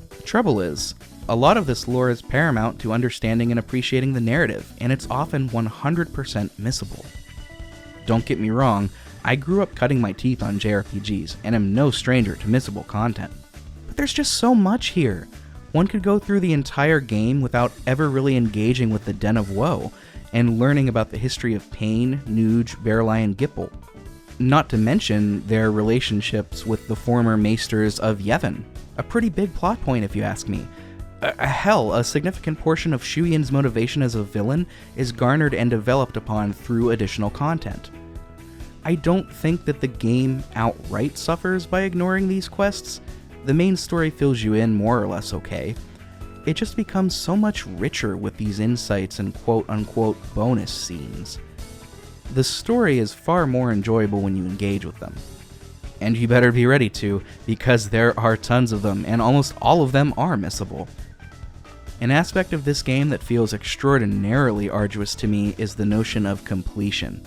The trouble is, a lot of this lore is paramount to understanding and appreciating the narrative, and it's often 100% missable. Don't get me wrong, I grew up cutting my teeth on JRPGs, and am no stranger to missable content. But there's just so much here. One could go through the entire game without ever really engaging with the Den of Woe, and learning about the history of Paine, Nuge, Verlai, and Gipple. Not to mention their relationships with the former maesters of Yevon. A pretty big plot point if you ask me. Hell, a significant portion of Shu Yin's motivation as a villain is garnered and developed upon through additional content. I don't think that the game outright suffers by ignoring these quests. The main story fills you in more or less okay. It just becomes so much richer with these insights and quote-unquote bonus scenes. The story is far more enjoyable when you engage with them. And you better be ready to, because there are tons of them, and almost all of them are missable. An aspect of this game that feels extraordinarily arduous to me is the notion of completion.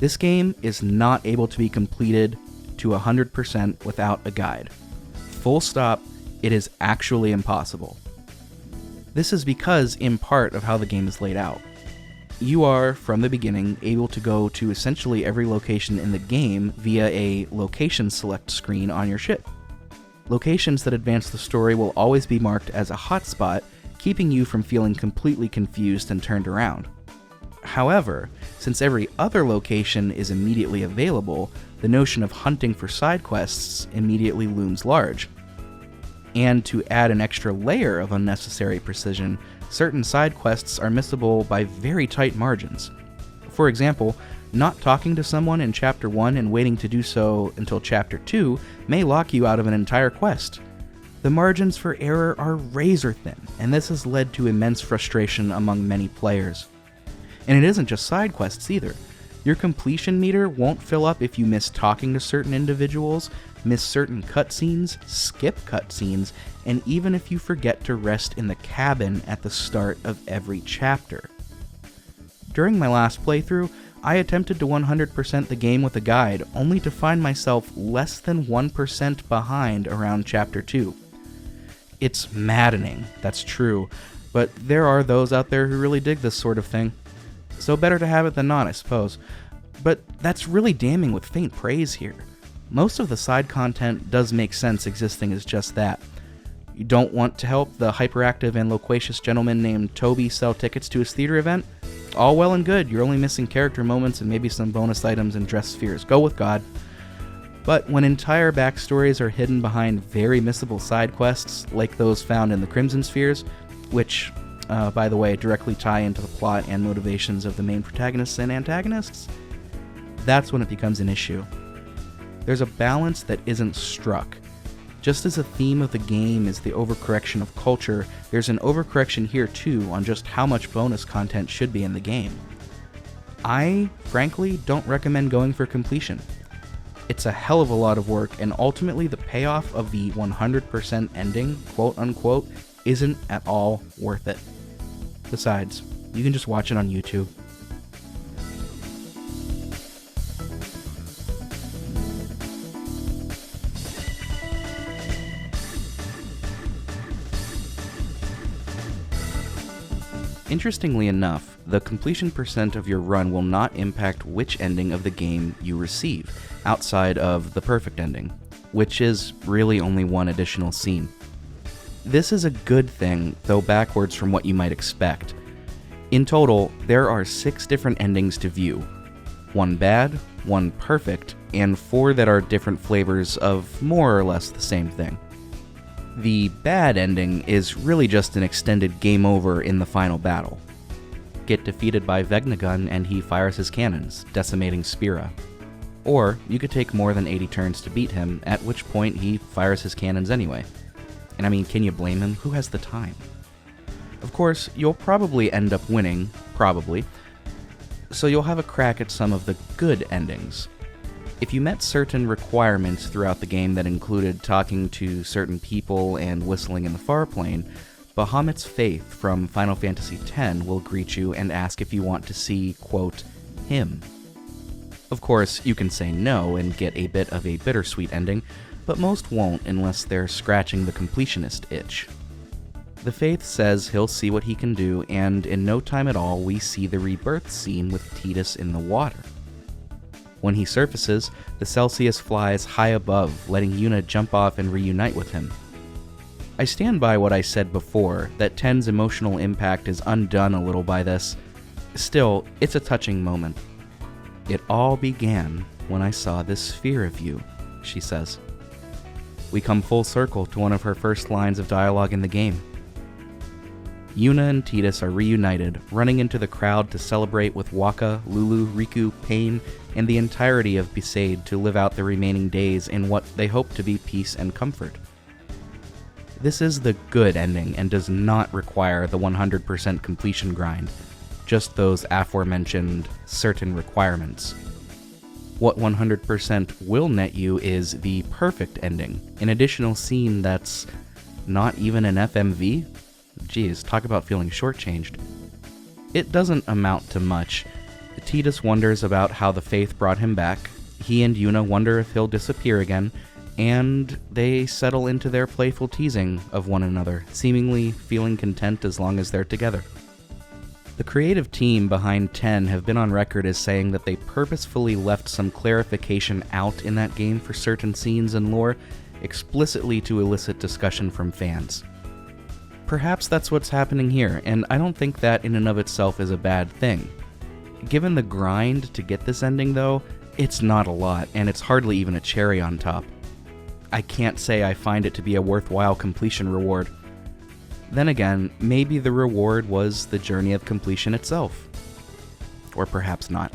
This game is not able to be completed to 100% without a guide. Full stop, it is actually impossible. This is because, in part, of how the game is laid out. You are, from the beginning, able to go to essentially every location in the game via a location select screen on your ship. Locations that advance the story will always be marked as a hotspot, keeping you from feeling completely confused and turned around. However, since every other location is immediately available, the notion of hunting for side quests immediately looms large. And to add an extra layer of unnecessary precision, certain side quests are missable by very tight margins. For example, not talking to someone in Chapter 1 and waiting to do so until Chapter 2 may lock you out of an entire quest. The margins for error are razor thin, and this has led to immense frustration among many players. And it isn't just side quests either. Your completion meter won't fill up if you miss talking to certain individuals, miss certain cutscenes, skip cutscenes, and even if you forget to rest in the cabin at the start of every chapter. During my last playthrough, I attempted to 100% the game with a guide, only to find myself less than 1% behind around Chapter 2. It's maddening, that's true, but there are those out there who really dig this sort of thing. So better to have it than not, I suppose. But that's really damning with faint praise here. Most of the side content does make sense existing as just that. You don't want to help the hyperactive and loquacious gentleman named Toby sell tickets to his theater event? All well and good, you're only missing character moments and maybe some bonus items and dress spheres. Go with God. But when entire backstories are hidden behind very missable side quests, like those found in the Crimson Spheres, which, by the way, directly tie into the plot and motivations of the main protagonists and antagonists, that's when it becomes an issue. There's a balance that isn't struck. Just as a theme of the game is the overcorrection of culture, there's an overcorrection here too on just how much bonus content should be in the game. I, frankly, don't recommend going for completion. It's a hell of a lot of work, and ultimately the payoff of the 100% ending, quote-unquote, isn't at all worth it. Besides, you can just watch it on YouTube. Interestingly enough, the completion percent of your run will not impact which ending of the game you receive, outside of the perfect ending, which is really only one additional scene. This is a good thing, though backwards from what you might expect. In total, there are 6 different endings to view. 1 bad, 1 perfect, and 4 that are different flavors of more or less the same thing. The bad ending is really just an extended game over in the final battle. Get defeated by Vegnagun and he fires his cannons, decimating Spira. Or you could take more than 80 turns to beat him, at which point he fires his cannons anyway. And I mean, can you blame him? Who has the time? Of course, you'll probably end up winning, probably, so you'll have a crack at some of the good endings. If you met certain requirements throughout the game that included talking to certain people and whistling in the Farplane, Bahamut's Faith from Final Fantasy X will greet you and ask if you want to see, quote, him. Of course, you can say no and get a bit of a bittersweet ending, but most won't unless they're scratching the completionist itch. The Faith says he'll see what he can do, and in no time at all we see the rebirth scene with Tidus in the water. When he surfaces, the Celsius flies high above, letting Yuna jump off and reunite with him. I stand by what I said before, that Ten's emotional impact is undone a little by this. Still, it's a touching moment. "It all began when I saw this sphere of you," she says. We come full circle to one of her first lines of dialogue in the game. Yuna and Tidus are reunited, running into the crowd to celebrate with Wakka, Lulu, Rikku, Paine, and the entirety of Besaid to live out the remaining days in what they hope to be peace and comfort. This is the good ending and does not require the 100% completion grind, just those aforementioned certain requirements. What 100% will net you is the perfect ending, an additional scene that's not even an FMV? Geez, talk about feeling shortchanged. It doesn't amount to much. Tidus wonders about how the faith brought him back, he and Yuna wonder if he'll disappear again, and they settle into their playful teasing of one another, seemingly feeling content as long as they're together. The creative team behind 10 have been on record as saying that they purposefully left some clarification out in that game for certain scenes and lore, explicitly to elicit discussion from fans. Perhaps that's what's happening here, and I don't think that in and of itself is a bad thing. Given the grind to get this ending though, it's not a lot, and it's hardly even a cherry on top. I can't say I find it to be a worthwhile completion reward. Then again, maybe the reward was the journey of completion itself. Or perhaps not.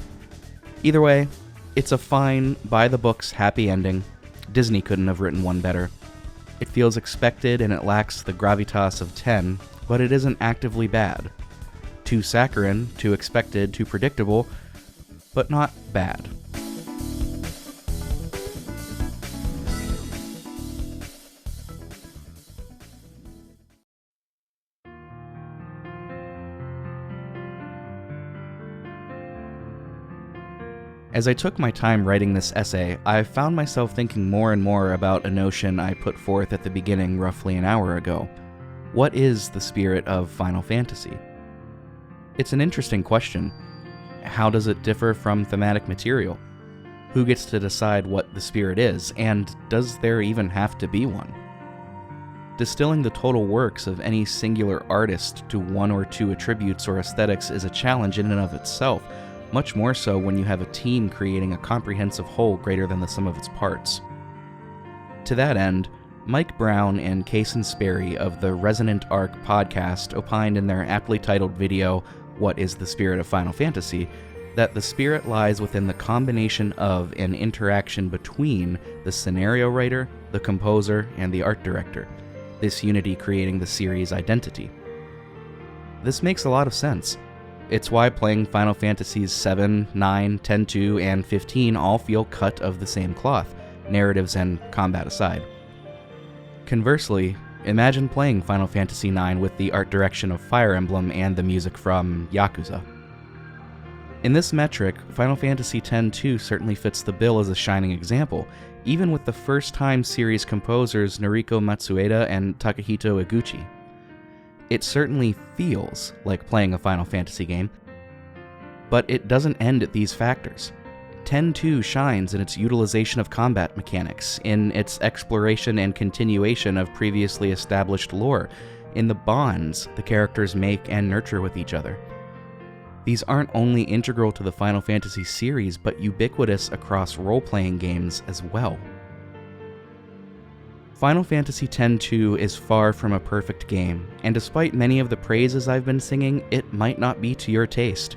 Either way, it's a fine, by-the-books happy ending. Disney couldn't have written one better. It feels expected and it lacks the gravitas of 10, but it isn't actively bad. Too saccharine, too expected, too predictable, but not bad. As I took my time writing this essay, I found myself thinking more and more about a notion I put forth at the beginning roughly an hour ago. What is the spirit of Final Fantasy? It's an interesting question. How does it differ from thematic material? Who gets to decide what the spirit is, and does there even have to be one? Distilling the total works of any singular artist to one or two attributes or aesthetics is a challenge in and of itself, much more so when you have a team creating a comprehensive whole greater than the sum of its parts. To that end, Mike Brown and Kaysen Sperry of the Resonant Arc podcast opined in their aptly titled video, "What is the Spirit of Final Fantasy?" that the spirit lies within the combination of an interaction between the scenario writer, the composer, and the art director, this unity creating the series' identity. This makes a lot of sense. It's why playing Final Fantasies 7, 9, 10-2, and 15 all feel cut of the same cloth, narratives and combat aside. Conversely, imagine playing Final Fantasy IX with the art direction of Fire Emblem and the music from Yakuza. In this metric, Final Fantasy X-2 certainly fits the bill as a shining example, even with the first-time series composers Noriko Matsueda and Takahito Iguchi. It certainly feels like playing a Final Fantasy game, but it doesn't end at these factors. 10-2 shines in its utilization of combat mechanics, in its exploration and continuation of previously established lore, in the bonds the characters make and nurture with each other. These aren't only integral to the Final Fantasy series, but ubiquitous across role-playing games as well. Final Fantasy X-2 is far from a perfect game, and despite many of the praises I've been singing, it might not be to your taste.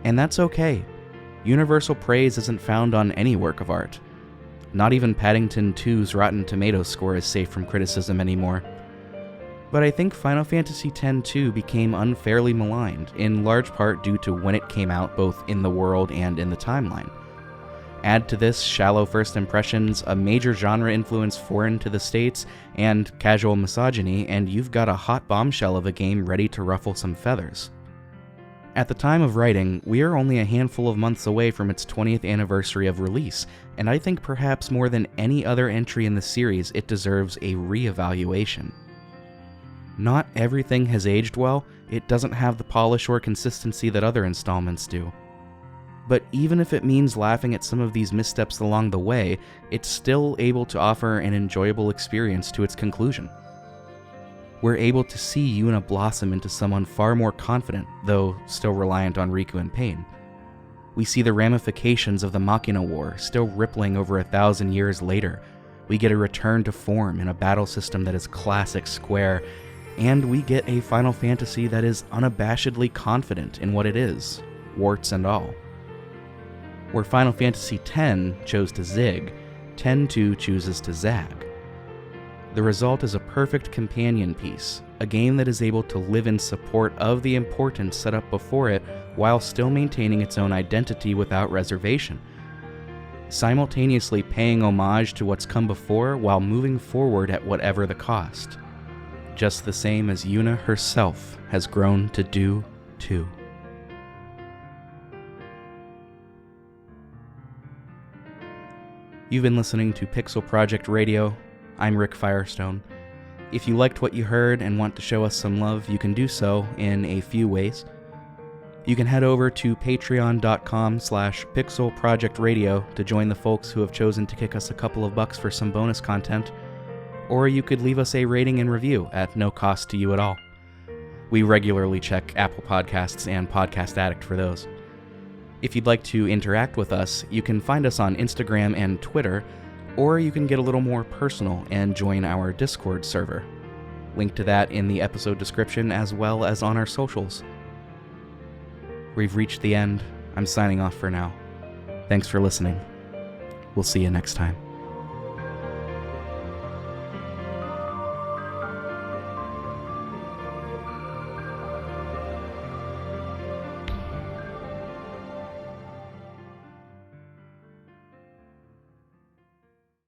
And that's okay. Universal praise isn't found on any work of art. Not even Paddington 2's Rotten Tomatoes score is safe from criticism anymore. But I think Final Fantasy X-2 became unfairly maligned, in large part due to when it came out both in the world and in the timeline. Add to this shallow first impressions, a major genre influence foreign to the States, and casual misogyny, and you've got a hot bombshell of a game ready to ruffle some feathers. At the time of writing, we are only a handful of months away from its 20th anniversary of release, and I think perhaps more than any other entry in the series, it deserves a re-evaluation. Not everything has aged well, it doesn't have the polish or consistency that other installments do. But even if it means laughing at some of these missteps along the way, it's still able to offer an enjoyable experience to its conclusion. we're able to see Yuna blossom into someone far more confident, though still reliant on Rikku and Paine. We see the ramifications of the Machina War still rippling over 1,000 years later. We get a return to form in a battle system that is classic Square, and we get a Final Fantasy that is unabashedly confident in what it is, warts and all. Where Final Fantasy X chose to zig, X-2 chooses to zag. The result is a perfect companion piece, a game that is able to live in support of the importance set up before it while still maintaining its own identity without reservation, simultaneously paying homage to what's come before while moving forward at whatever the cost, just the same as Yuna herself has grown to do too. You've been listening to pixelprojectradio. I'm Rick Firestone. If you liked what you heard and want to show us some love, you can do so in a few ways. You can head over to patreon.com/pixelprojectradio to join the folks who have chosen to kick us a couple of bucks for some bonus content, or you could leave us a rating and review at no cost to you at all. We regularly check Apple Podcasts and Podcast Addict for those. If you'd like to interact with us, you can find us on Instagram and Twitter, or you can get a little more personal and join our Discord server. Link to that in the episode description as well as on our socials. We've reached the end. I'm signing off for now. Thanks for listening. We'll see you next time.